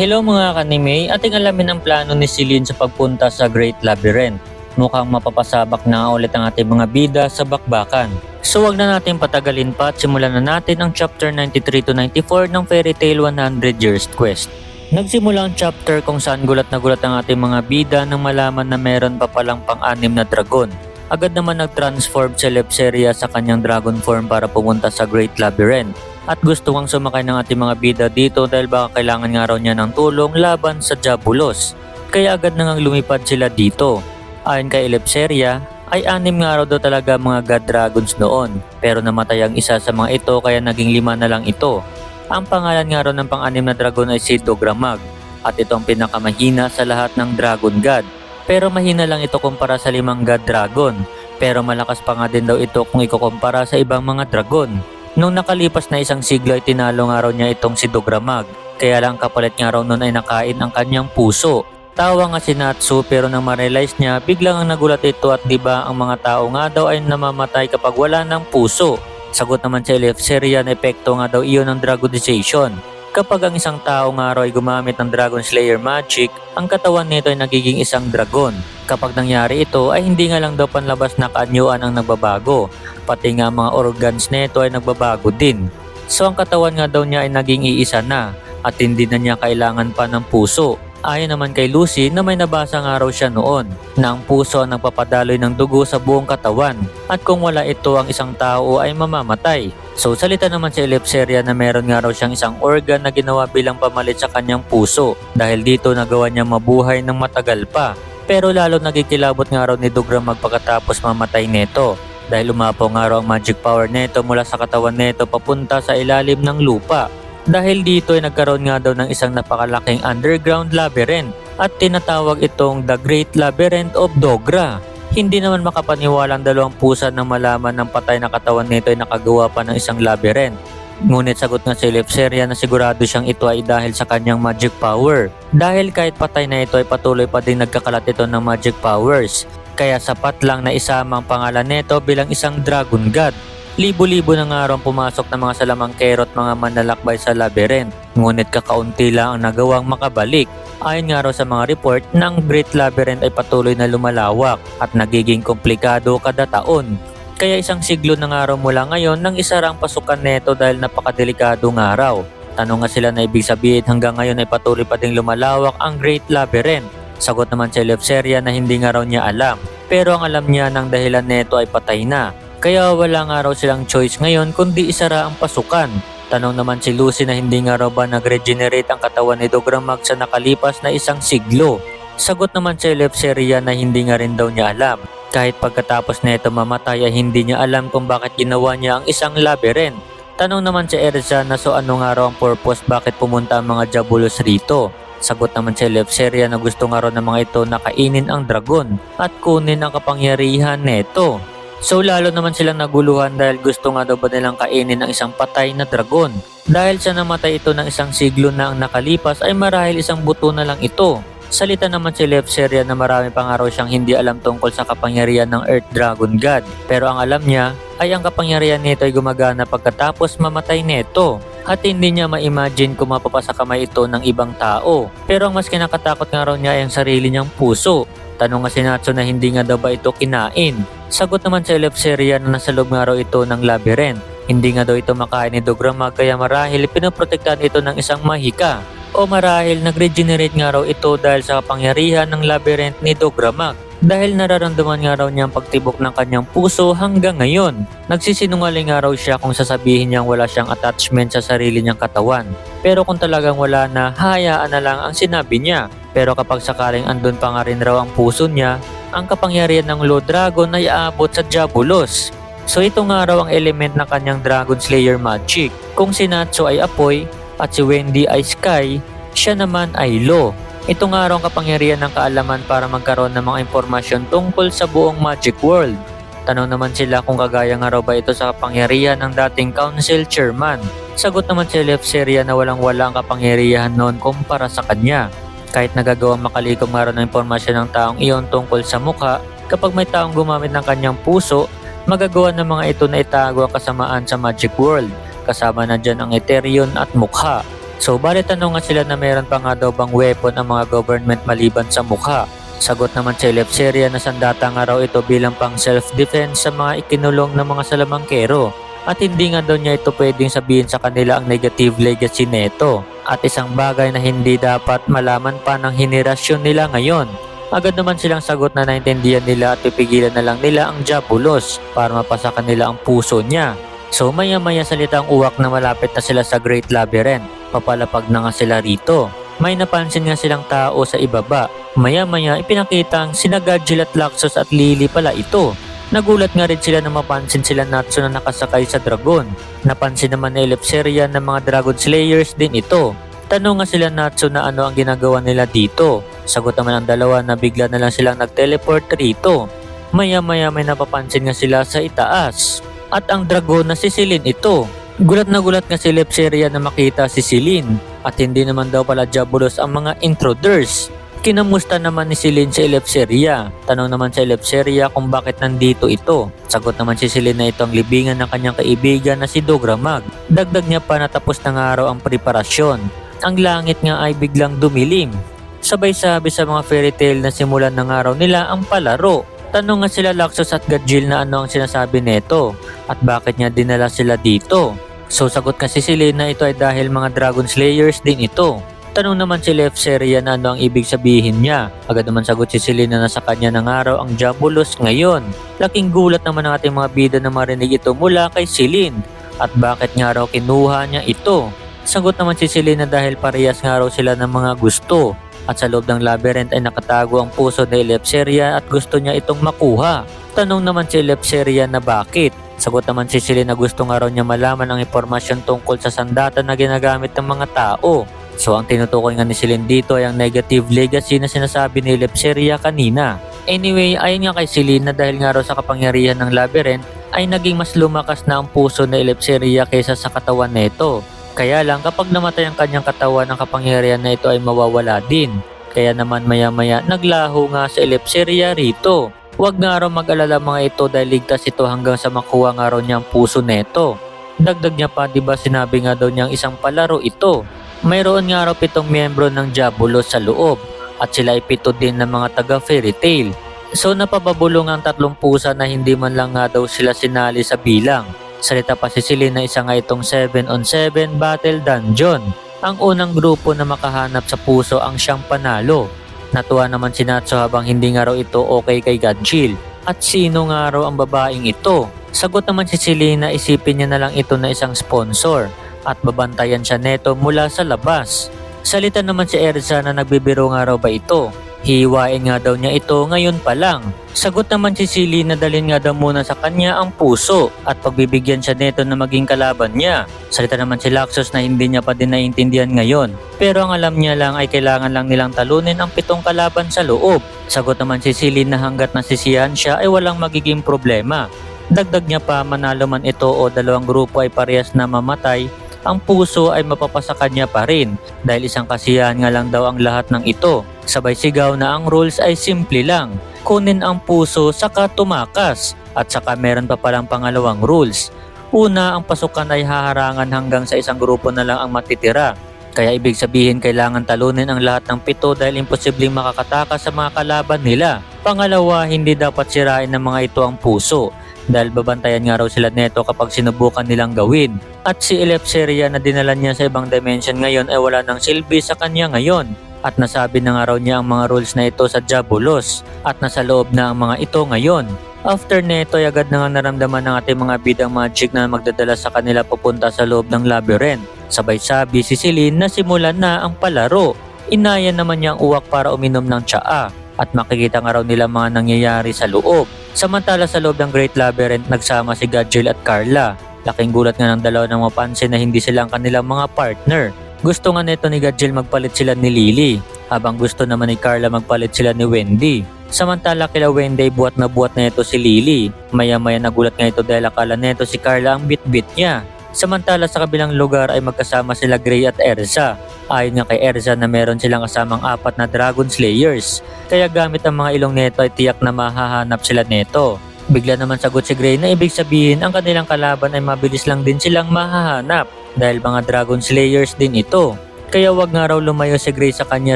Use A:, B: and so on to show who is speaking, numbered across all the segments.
A: Hello mga kanime, ating alamin ang plano ni Celine sa pagpunta sa Great Labyrinth. Mukhang mapapasabak na ulit ang ating mga bida sa bakbakan. So wag na natin patagalin pa at simulan na natin ang chapter 93 to 94 ng Fairy Tail 100 Years Quest. Nagsimula ang chapter kung saan gulat na gulat ang ating mga bida nang malaman na meron pa palang pang-anim na dragon. Agad naman nag-transform si Lepseria sa kanyang dragon form para pumunta sa Great Labyrinth. At gusto kang sumakay ng ating mga bida dito dahil baka kailangan nga raw niya ng tulong laban sa Diabolos. Kaya agad na ngang lumipad sila dito. Ayon kay Lepseria, ay 6 nga raw daw talaga mga god dragons noon. Pero namatay ang isa sa mga ito kaya naging 5 na lang ito. Ang pangalan nga raw ng pang-6 na dragon ay si Dogramag. At ito ang pinakamahina sa lahat ng dragon god. Pero mahina lang ito kumpara sa 5 god dragon. Pero malakas pa nga din daw ito kung ikukumpara sa ibang mga dragon. Nung nakalipas na isang siglo ay tinalo nga raw niya itong si Dogramag. Kaya lang kapalit nga raw nun ay nakain ang kanyang puso. Tawa nga si Natsu pero nang ma-realize niya biglang ang nagulat ito at diba ang mga tao nga daw ay namamatay kapag wala ng puso. Sagot naman si Lepseria na epekto nga daw iyon ng dragonization. Kapag ang isang tao nga raw ay gumamit ng Dragon Slayer magic, ang katawan nito ay nagiging isang dragon. Kapag nangyari ito ay hindi nga lang daw panlabas na kaanyuan ang nagbabago, pati nga mga organs nito ay nagbabago din. So ang katawan nga daw niya ay naging iisa na at hindi na niya kailangan pa ng puso. Ayon naman kay Lucy na may nabasa nga raw siya noon na ang puso ang nagpapadaloy ng dugo sa buong katawan at kung wala ito ang isang tao ay mamamatay. So salita naman si Lepseria na meron nga raw siyang isang organ na ginawa bilang pamalit sa kanyang puso dahil dito nagawa niya mabuhay ng matagal pa. Pero lalo nagkikilabot nga raw ni Dogramag pagkatapos mamatay nito dahil umapaw nga raw ang magic power nito mula sa katawan nito papunta sa ilalim ng lupa. Dahil dito ay nagkaroon nga daw ng isang napakalaking underground labyrinth at tinatawag itong The Great Labyrinth of Dogra. Hindi naman makapaniwala ang dalawang pusa nang malaman ng patay na katawan nito ay nakagawa pa ng isang labyrinth. Ngunit sagot nga si Lepseria na sigurado siyang ito ay dahil sa kanyang magic power. Dahil kahit patay na ito ay patuloy pa din nagkakalat ito ng magic powers. Kaya sapat lang na isama ang pangalan nito bilang isang dragon god. Libo-libo na nga raw pumasok ng mga salamangkero at mga manlalakbay sa labyrinth. Ngunit kakaunti lang ang nagawang makabalik. Ayon nga raw sa mga report na ang Great Labyrinth ay patuloy na lumalawak at nagiging komplikado kada taon. Kaya isang siglo na nga raw mula ngayon nang isara ang pasukan neto dahil napakadelikado nga raw. Tanong nga sila na ibig sabihin hanggang ngayon ay patuloy pa ding lumalawak ang Great Labyrinth. Sagot naman si Lepseria na hindi nga raw niya alam. Pero ang alam niya ng dahilan neto ay patay na. Kaya wala nga raw silang choice ngayon kundi isara ang pasukan. Tanong naman si Lucy na hindi nga raw ba nag-regenerate ang katawan ni Dogramag sa nakalipas na isang siglo. Sagot naman si Lepseria na hindi nga rin daw niya alam. Kahit pagkatapos na ito mamatay ay hindi niya alam kung bakit ginawa niya ang isang labyrinth. Tanong naman si Erza na so ano nga raw ang purpose bakit pumunta ang mga Diabolos rito. Sagot naman si Lepseria na gusto nga raw ng mga ito na kainin ang dragon at kunin ang kapangyarihan neto. So lalo naman silang naguluhan dahil gusto nga daw ba nilang kainin ang isang patay na dragon. Dahil sa namatay ito ng isang siglo na ang nakalipas ay marahil isang buto na lang ito. Salita naman si Lepseria na marami pang araw siyang hindi alam tungkol sa kapangyarihan ng Earth Dragon God. Pero ang alam niya ay ang kapangyarihan nito ay gumagana pagkatapos mamatay nito. At hindi niya ma-imagine kung mapapasa kamay ito ng ibang tao. Pero ang mas kinakatakot nga raw niya ay ang sarili niyang puso. Tanong nga si Natsu na hindi nga daw ba ito kinain. Sagot naman si Lepseria na nasa loob nga raw ito ng labyrinth. Hindi nga daw ito makain ni Dogramag kaya marahil pinoprotektahan ito ng isang mahika. O marahil nag-regenerate nga raw ito dahil sa kapangyarihan ng labyrinth ni Dogramag. Dahil nararamdaman nga raw niya ang pagtibok ng kanyang puso hanggang ngayon. Nagsisinungaling nga raw siya kung sasabihin niyang wala siyang attachment sa sarili niyang katawan. Pero kung talagang wala na, hayaan na lang ang sinabi niya. Pero kapag sakaling andun pa nga rin raw ang puso niya, ang kapangyarihan ng Low Dragon ay aabot sa Diabolos. So ito nga raw ang element ng kanyang Dragon Slayer magic. Kung si Natsu ay apoy at si Wendy ay sky, siya naman ay Lo. Ito nga raw ang kapangyarihan ng kaalaman para magkaroon ng mga impormasyon tungkol sa buong magic world. Tanong naman sila kung kagaya nga raw ba ito sa kapangyarihan ng dating council chairman. Sagot naman si Lepseria na walang-wala ang kapangyarihan noon kumpara sa kanya. Kahit nagagawang makalikom nga raw ng impormasyon ng taong iyon tungkol sa mukha, kapag may taong gumamit ng kanyang puso, magagawa ng mga ito na itago ang kasamaan sa magic world. Kasama na dyan ang Eterion at mukha. So bali tanong nga sila na meron pa nga daw bang weapon ang mga government maliban sa mukha. Sagot naman si Elefseria na sandata nga raw ito bilang pang self-defense sa mga ikinulong ng mga salamangkero. At hindi nga daw niya ito pwedeng sabihin sa kanila ang negative legacy neto. At isang bagay na hindi dapat malaman pa ng henerasyon nila ngayon. Agad naman silang sagot na naintindihan nila at pipigilan na lang nila ang Diabolos para mapasa kanila ang puso niya. So maya-maya salitang uwak na malapit na sila sa Great Labyrinth. Papalapag na nga sila rito. May napansin nga silang tao sa ibaba. Maya-maya ipinakita ang sina Gadgil at Laxos at Lily pala ito. Nagulat nga rin sila na mapansin sila Natsu na nakasakay sa dragon. Napansin naman ni Elefseria na mga Dragon Slayers din ito. Tanong nga sila Natsu na ano ang ginagawa nila dito. Sagot naman ang dalawa na bigla na lang silang nag-teleport rito. Maya-maya may napapansin nga sila sa itaas. At ang dragon na si Celine ito. Gulat na gulat nga si Elefseria na makita si Celine. At hindi naman daw pala Diabolos ang mga intruders. Kinamusta naman ni Celine si Elefseria. Tanong naman si Elefseria kung bakit nandito ito. Sagot naman si Celine na ito ang libingan ng kanyang kaibigan na si Dogramag. Dagdag niya pa na tapos na nga raw ang preparasyon. Ang langit nga ay biglang dumilim. Sabay sabi sa mga fairy tale na simulan ng araw nila ang palaro. Tanong nga sila Laxos at Gadgil na ano ang sinasabi neto at bakit niya dinala sila dito. So sagot nga si Celine na ito ay dahil mga Dragon Slayers din ito. Tanong naman si Elefseria na ano ang ibig sabihin niya. Agad naman sagot si Celine na nasa kanya ng araw ang Diabolos ngayon. Laking gulat naman ng ating mga bida na marinig ito mula kay Celine. At bakit nga raw kinuha niya ito? Sagot naman si Celine na dahil parehas nga raw sila ng mga gusto. At sa loob ng labyrinth ay nakatago ang puso ni Elefseria at gusto niya itong makuha. Tanong naman si Elefseria na bakit? Sagot naman si Celine na gusto nga raw niya malaman ang impormasyon tungkol sa sandata na ginagamit ng mga tao. So ang tinutukoy nga ni Celine dito ay ang negative legacy na sinasabi ni Elefseria kanina. Anyway, ayon nga kay Celine na dahil nga raw sa kapangyarihan ng labyrinth ay naging mas lumakas na ang puso ni Elefseria kaysa sa katawan nito. Kaya lang kapag namatay ang kanyang katawan, ang kapangyarihan na ito ay mawawala din. Kaya naman maya-maya naglaho nga sa Elefseria rito. Huwag nga raw mag-alala mga ito dahil ligtas ito hanggang sa makuha nga raw niya ang puso neto. Dagdag niya pa, diba sinabi nga daw niyang isang palaro ito. Mayroon nga raw 7 miyembro ng Diabolos sa loob at sila ay 7 din ng mga taga fairy tale. So napababulong ang 3 pusa na hindi man lang nga daw sila sinali sa bilang. Salita pa si Celine na isa nga itong 7-on-7 battle dungeon. Ang unang grupo na makahanap sa puso ang siyang panalo. Natuwa naman si Natsu habang hindi nga raw ito okay kay Gadgil. At sino nga raw ang babaeng ito? Sagot naman si Celine na isipin niya na lang ito na isang sponsor at babantayan siya neto mula sa labas. Salita naman si Erza na nagbibiro nga raw ba ito? Hiwain nga daw niya ito ngayon pa lang. Sagot naman si Celine na dalhin nga daw muna sa kanya ang puso at pagbibigyan siya neto na maging kalaban niya. Salita naman si Laxos na hindi niya pa din naiintindihan ngayon. Pero ang alam niya lang ay kailangan lang nilang talunin ang 7 kalaban sa loob. Sagot naman si Celine na hanggat nasisiyahan siya ay walang magiging problema. Dagdag niya pa manalo man ito o 2 grupo ay parehas na mamatay, ang puso ay mapapasa kanya pa rin dahil isang kasiyahan nga lang daw ang lahat ng ito. Sabay sigaw na ang rules ay simple lang. Kunin ang puso saka tumakas at saka meron pa palang pangalawang rules. Una, ang pasukan ay haharangan hanggang sa isang grupo na lang ang matitira. Kaya ibig sabihin kailangan talunin ang lahat ng 7 dahil imposibleng makakatakas sa mga kalaban nila. Pangalawa, hindi dapat sirain ng mga ito ang puso dahil babantayan nga raw sila neto kapag sinubukan nilang gawin. At si Elefseria na dinala niya sa ibang dimension ngayon ay wala ng silbi sa kanya ngayon. At nasabi na nga raw niya ang mga rules na ito sa Diabolos at nasa loob na ang mga ito ngayon. After neto ay agad na nga naramdaman ng ating mga bidang magic na magdadala sa kanila papunta sa loob ng labyrinth. Sabay sabi si Celine na simulan na ang palaro. Inayan naman niya ang uwak para uminom ng tsaa at makikita nga raw nila mga nangyayari sa loob. Samantala sa loob ng Great Labyrinth nagsama si Gadgil at Carla. Laking gulat nga ng dalawa nang mapansin na hindi sila ang kanilang mga partner. Gusto nga nito ni Gadgil magpalit sila ni Lily, habang gusto naman ni Carla magpalit sila ni Wendy. Samantala kila Wendy buhat na ito si Lily. Maya-maya nagulat nga ito dahil akala nito si Carla ang bit-bit niya. Samantala sa kabilang lugar ay magkasama sila Gray at Erza. Ayon nga kay Erza na meron silang kasamang 4 na Dragon Slayers. Kaya gamit ang mga ilong neto ay tiyak na mahahanap sila neto. Bigla naman sagot si Gray na ibig sabihin ang kanilang kalaban ay mabilis lang din silang mahahanap dahil mga Dragon Slayers din ito. kaya wag nga raw lumayo si Gray sa kanya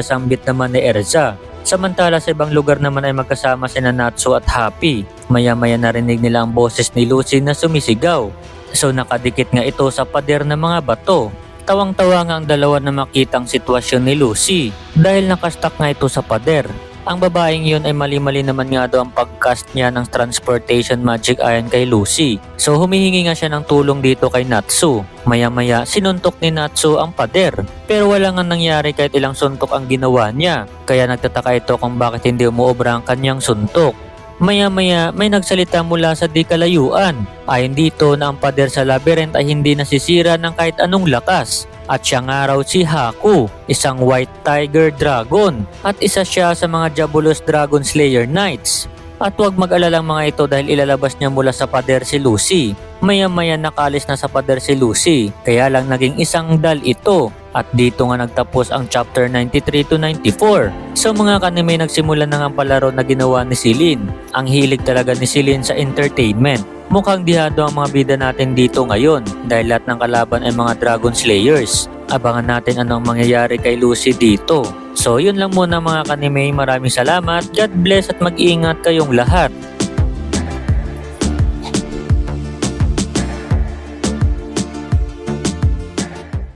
A: sambit naman ni Erza. Samantala sa ibang lugar naman ay magkasama sina Natsu at Happy. Maya-maya narinig nila ang boses ni Lucy na sumisigaw. So nakadikit nga ito sa pader ng mga bato. Tawang-tawa nga ang dalawa na makitang sitwasyon ni Lucy dahil nakastak nga ito sa pader. Ang babaeng yun ay mali-mali naman nga daw ang pagcast niya ng transportation magic iron kay Lucy. So humihingi nga siya ng tulong dito kay Natsu. Maya-maya sinuntok ni Natsu ang pader. Pero wala nga nangyari kahit ilang suntok ang ginawa niya. Kaya nagtataka ito kung bakit hindi umuobra ang kanyang suntok. Maya-maya may nagsalita mula sa di kalayuan. Ayon dito na ang pader sa labyrinth ay hindi nasisira ng kahit anong lakas. At siya nga raw si Haku, isang white tiger dragon. At isa siya sa mga Diabolus Dragon Slayer Knights. At huwag mag-alala mga ito dahil ilalabas niya mula sa pader si Lucy. Maya-maya nakalis na sa pader si Lucy, kaya lang naging isang dal ito. At dito nga nagtapos ang chapter 93 to 94. So mga kanime nagsimula na nga ang palaro na ginawa ni Celine. Ang hilig talaga ni Celine sa entertainment. Mukhang dihado ang mga bida natin dito ngayon dahil lahat ng kalaban ay mga Dragon Slayers. Abangan natin anong mangyayari kay Lucy dito. So yun lang muna mga kanime, maraming salamat, God bless at mag-iingat kayong lahat.